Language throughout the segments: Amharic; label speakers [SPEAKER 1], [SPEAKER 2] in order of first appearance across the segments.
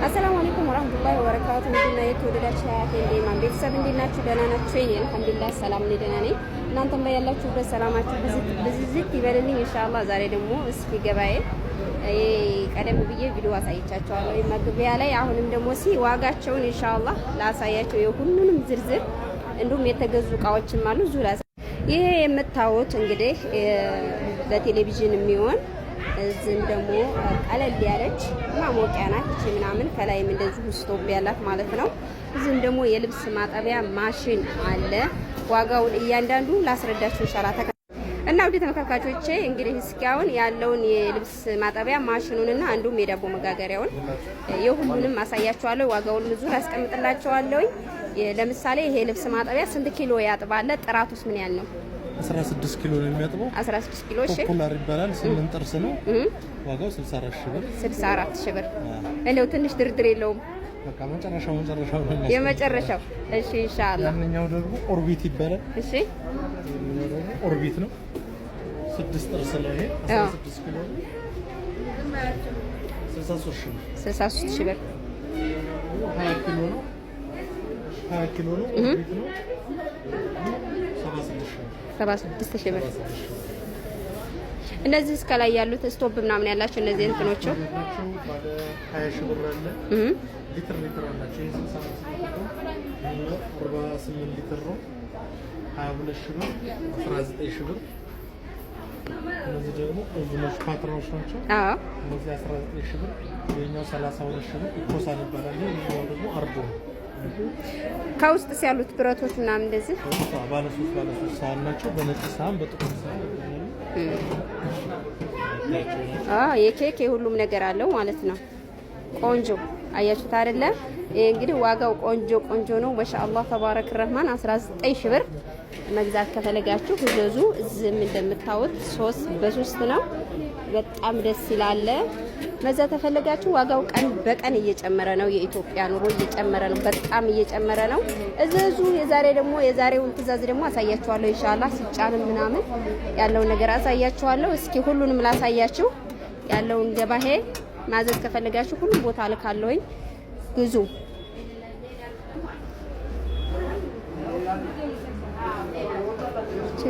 [SPEAKER 1] አሰላሙ አለይኩም ወራህመቱላሂ ወበረካቱ። እንደና የተወደዳችሁ የማን ቤተሰብ እንዴት ናችሁ? ደህና ናችሁ? እኔ አልሐምዱሊላህ ሰላም ነኝ፣ ደህና ነኝ። እናንተም በያላችሁበት ሰላማችሁ ብዝት ይበልልኝ ኢንሻአላህ። ዛሬ ደግሞ እስኪ ገበያ ቀደም ብዬ ቪዲዮ አሳይቻችኋለሁ መግቢያ ላይ። አሁንም ደግሞ ዋጋቸውን ኢንሻአላህ ላሳያቸው የሁሉንም ዝርዝር፣ እንዲሁም የተገዙ እቃዎችም አሉ ዙላ። ይሄ የምታዩት እንግዲህ ለቴሌቪዥን የሚሆን እዚህም ደግሞ ቀለል ያለች ማሞቂያ ናት እቺ ምናምን፣ ከላይም እንደዚሁ ስቶፕ ያላት ማለት ነው። እዚህም ደግሞ የልብስ ማጠቢያ ማሽን አለ። ዋጋውን እያንዳንዱ ላስረዳችሁ ኢንሻአላህ እና ውድ ተመልካቾቼ እንግዲህ እስኪያውን ያለውን የልብስ ማጠቢያ ማሽኑንና አንዱም የዳቦ መጋገሪያውን የሁሉንም አሳያችኋለሁ። ዋጋውን ብዙ አስቀምጥላችኋለሁ። ለምሳሌ ይሄ ልብስ ማጠቢያ ስንት ኪሎ ያጥባል? ጥራቱስ ምን ያህል ነው?
[SPEAKER 2] 16 ኪሎ ነው የሚያጥበው። 16
[SPEAKER 1] ኪሎ እሺ።
[SPEAKER 2] ፖፑላር ይባላል። 8 ጥርስ ነው። ዋጋው 64 ሺህ ብር። 64 ሺህ ብር።
[SPEAKER 1] እንደው ትንሽ ድርድር የለውም?
[SPEAKER 2] በቃ መጨረሻው ነው
[SPEAKER 1] የመጨረሻው። እሺ ኢንሻአላህ።
[SPEAKER 2] ያንኛው ደግሞ ኦርቢት ይባላል።
[SPEAKER 1] እሺ
[SPEAKER 2] ያንኛው ደግሞ ኦርቢት ነው። 6 ጥርስ ነው ይሄ 16 ኪሎ ነው። 63 ሺህ ብር።
[SPEAKER 1] 63 ሺህ ብር።
[SPEAKER 2] 20 ኪሎ ነው። 20 ኪሎ ነው። ኦርቢት ነው።
[SPEAKER 1] 76 ሺህ ብር። እነዚህ እስከ ላይ ያሉት ስቶፕ ምናምን ያላቸው እነዚህ እንትኖቹ
[SPEAKER 2] ባለ 20 ሺህ ብር አለ። ሊትር አላቸው። ይሄ 48 ሊትር ነው። 22 ሺህ ብር፣ 19 ሺህ ብር። እነዚህ ደግሞ ኦቭኖች ፓትሮች ናቸው።
[SPEAKER 1] አዎ
[SPEAKER 2] እነዚህ 19 ሺህ ብር። የኛው 32 ሺህ ብር ኢኮሳን ይባላል። ይሄኛው ደግሞ አርዶ ነው።
[SPEAKER 1] ከውስጥ ያሉት ብረቶች ምናምን እንደዚህ
[SPEAKER 2] ባለ 3 ሳህን ናቸው። በነጭ ሳህን በጥቁር ሳህን
[SPEAKER 1] የኬክ የሁሉም ነገር አለው ማለት ነው። ቆንጆ አያችሁት አይደለ? ይሄ እንግዲህ ዋጋው ቆንጆ ነው። ማሻአላህ ተባረክ ረህማን 19 ሺህ ብር። መግዛት ከፈለጋችሁ እዘዙ። እዚህም እንደምታዩት 3 በ3 ነው። በጣም ደስ ይላል። መግዛት ተፈለጋችሁ ዋጋው ቀን በቀን እየጨመረ ነው። የኢትዮጵያ ኑሮ እየጨመረ ነው፣ በጣም እየጨመረ ነው። እዘዙ። የዛሬውን ትዕዛዝ ደግሞ አሳያችኋለሁ ኢንሻአላህ። ሲጫንም ምናምን ያለውን ነገር አሳያችኋለሁ። እስኪ ሁሉንም ላሳያችሁ ያለውን ገባሄ። ማዘዝ ከፈለጋችሁ ሁሉ ቦታ ልካለሁኝ፣ ግዙ።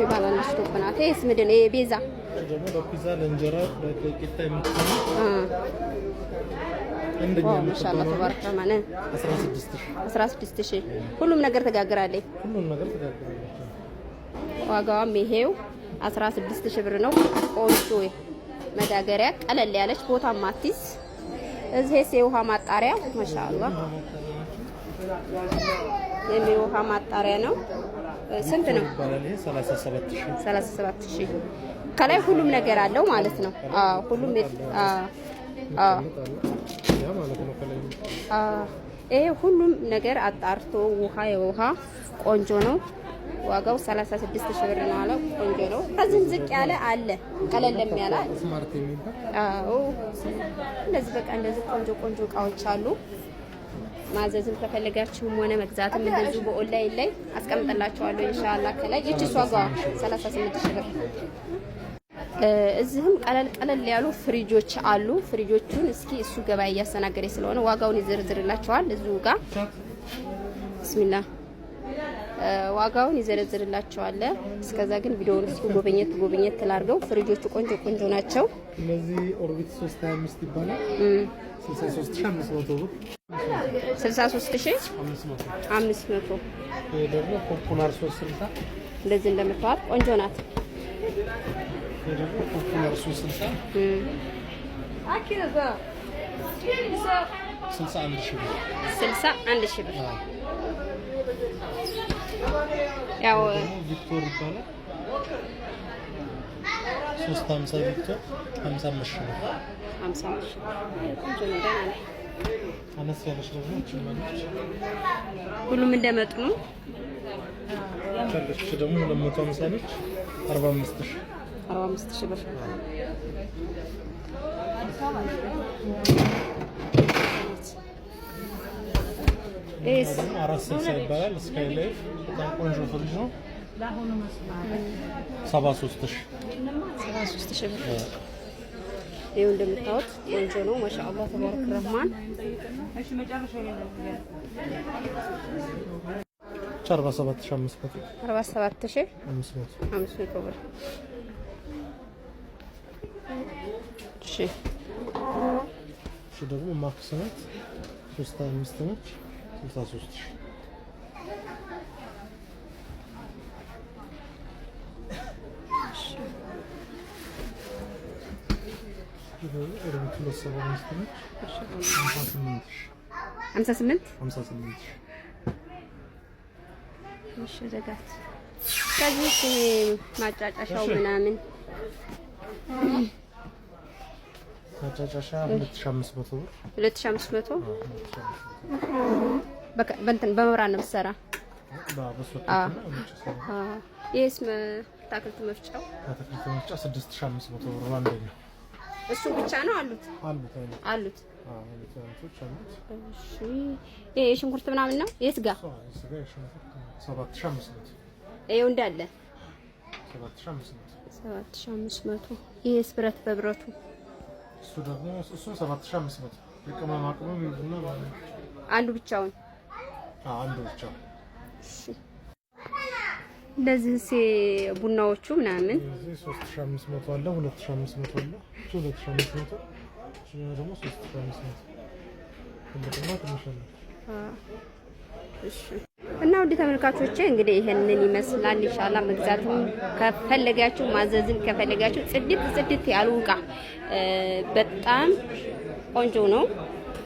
[SPEAKER 1] ባላን ስቶፕ ናት። ይሄስ ምንድን ነው? ቤዛ
[SPEAKER 2] ደግሞ ለፒዛ ለእንጀራ ለቂጣ የምትሆን
[SPEAKER 1] ማሻአላህ ተባረከ ረህማን 16 ሺህ ሁሉም ነገር ተጋግራለች። ዋጋዋም ይሄው 16 ሺህ ብር ነው። ቆንጆ መጋገሪያ ቀለል ያለች ቦታ ማቲስ። እዚህስ የውሃ ማጣሪያ ማሻአላህ የውሃ ማጣሪያ ነው። ስንት ነው? 37 ሺህ። ከላይ ሁሉም ነገር አለው ማለት ነው። ሁሉም ይሄ ሁሉም ነገር አጣርቶ የውሃ ቆንጆ ነው። ዋጋው 36 ሺህ ብር ነው አለ። ቆንጆ ነው። ከዚህም ዝቅ ያለ አለ፣ ቀለልም ያለ
[SPEAKER 2] ስማርት የሚባል
[SPEAKER 1] እንደዚህ በቃ እንደዚህ ቆንጆ እቃዎች አሉ። ማዘዝም ከፈለጋችሁም ሆነ መግዛትም እንደዚሁ በኦንላይን ላይ አስቀምጥላችኋለሁ ኢንሻአላህ። ከላይ እቺ ዋጋዋ 38 ሺህ ብር። እዚህም ቀለል ያሉ ፍሪጆች አሉ። ፍሪጆቹን እስኪ እሱ ገበያ እያስተናገደ ስለሆነ ዋጋውን ይዘርዝርላችኋል እዚሁ ጋር ቢስሚላህ ዋጋውን ይዘረዝርላችኋል። እስከዛ ግን ቪዲዮውን እስኪ ጎበኘት ላድርገው። ፍሪጆቹ ቆንጆ ናቸው።
[SPEAKER 2] እነዚህ ኦርቢት 325 ይባላል። 63500 ብር።
[SPEAKER 1] 63500።
[SPEAKER 2] ይሄ ደግሞ ፖፑላር 360
[SPEAKER 1] እንደዚህ እንደምታዋት ቆንጆ ናት።
[SPEAKER 2] ይሄ ደግሞ ፖፑላር 360 61 ሺህ ብር።
[SPEAKER 1] 61 ሺህ ብር። ያው
[SPEAKER 2] ቪክቶር ይባላል። 350 ቪክቶር 55 ሺህ ብር።
[SPEAKER 1] 55 ሺህ ቆንጆ ነው። ደህና ነው።
[SPEAKER 2] አነስ ያለች ደግሞ እችላለች።
[SPEAKER 1] ሁሉም እንደመጡ ነው።
[SPEAKER 2] ያለች ደግሞ 250 ነች። 45 ሺህ
[SPEAKER 1] ብር።
[SPEAKER 2] ይሄስ 460 ይባላል። ስካይ ላይፍ በጣም ቆንጆ ፍሪጅ ነው። 73
[SPEAKER 1] ሺህ ብር። ይኸው እንደምታዩት ቆንጆ ነው ማሻአላህ ተባረክ ረህማን። 47500 ብር። እሺ
[SPEAKER 2] ደግሞ ማክስ ናት 35 ነች 63000
[SPEAKER 1] እሺ ዘጋት። ከዚህ ማጫጫሻው ምናምን
[SPEAKER 2] ማጫጫሻ 2500 ብር
[SPEAKER 1] 2500 በእንትን በመብራት ነው የምትሰራ? ይሄስ አትክልት መፍጫው
[SPEAKER 2] 6500 ብር አንደኛ።
[SPEAKER 1] እሱ ብቻ ነው አሉት? አሉት። እሺ ይሄ ሽንኩርት ምናምን ነው? የት ጋር?
[SPEAKER 2] 7500
[SPEAKER 1] ይሄው እንዳለ
[SPEAKER 2] 7500
[SPEAKER 1] ይሄስ ብረት በብረቱ
[SPEAKER 2] እሱ ደግሞ 7500 የቅመማ ቅመም ይዙና
[SPEAKER 1] አንዱ ብቻውን
[SPEAKER 2] አንዱ ብቻውን።
[SPEAKER 1] እሺ እንደዚህ ቡናዎቹ ምናምን
[SPEAKER 2] እዚህ 3500 አለ 2500 አለ 2500 ደግሞ 3500 እንደማ ተመሰለ።
[SPEAKER 1] እሺ እና ውድ ተመልካቾቼ እንግዲህ ይሄንን ይመስላል። ኢንሻአላህ መግዛትም ከፈለጋችሁ ማዘዝም ከፈለጋችሁ ጽድት ያሉ እቃ በጣም ቆንጆ ነው።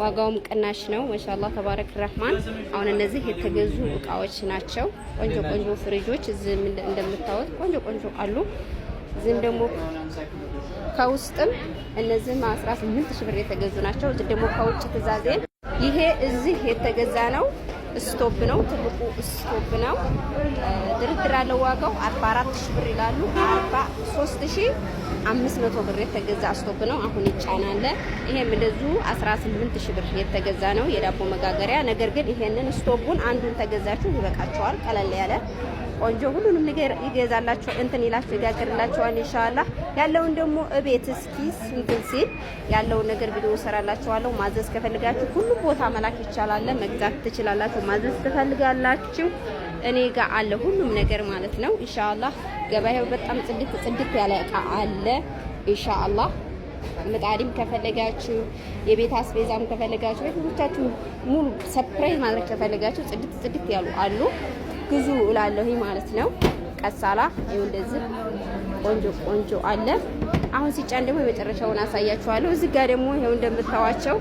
[SPEAKER 1] ዋጋውም ቅናሽ ነው። ማሻአላህ ተባረክ ረህማን። አሁን እነዚህ የተገዙ እቃዎች ናቸው። ቆንጆ ፍሪጆች እዚህ እንደምታዩት ቆንጆ አሉ። እዚህም ደግሞ ከውስጥም እነዚህም 18000 ብር የተገዙ ናቸው። እዚህ ደግሞ ከውጭ ትዕዛዜ ይሄ እዚህ የተገዛ ነው። ስቶፕ ነው። ትልቁ ስቶፕ ነው። ድርድር አለው። ዋጋው 44000 ብር ይላሉ። 43500 ብር የተገዛ ስቶፕ ነው። አሁን ይጫናል። ይሄም እንደዚሁ 18000 ብር የተገዛ ነው የዳቦ መጋገሪያ። ነገር ግን ይሄንን ስቶፑን አንዱን ተገዛችሁ ይበቃቸዋል። ቀለል ያለ ቆንጆ ሁሉንም ነገር ይገዛላችሁ እንትን ይላችሁ ይጋግርላችኋል። ኢንሻአላህ ያለውን ደግሞ እቤት እስኪ እንትን ሲል ያለውን ነገር ቪዲዮ ሰራላችኋለሁ። ማዘዝ ከፈልጋችሁ ሁሉም ቦታ መላክ ይቻላል። መግዛት ትችላላችሁ። ማዘዝ ትፈልጋላችሁ እኔ ጋር አለ ሁሉም ነገር ማለት ነው። ኢንሻአላህ ገበያው በጣም ጽድት ያለ እቃ አለ። ኢንሻአላህ ምጣድም ከፈለጋችሁ የቤት አስቤዛም ከፈለጋችሁ ቤቶቻችሁ ሙሉ ሰርፕራይዝ ማድረግ ከፈለጋችሁ ጽድት ያሉ አሉ። ግዙ እላለሁ ማለት ነው። ቀሳላ ይኸው እንደዚህ ቆንጆ አለ። አሁን ሲጫን ደግሞ የመጨረሻውን አሳያችኋለሁ። እዚህ ጋር ደግሞ ይኸው እንደምታዋቸው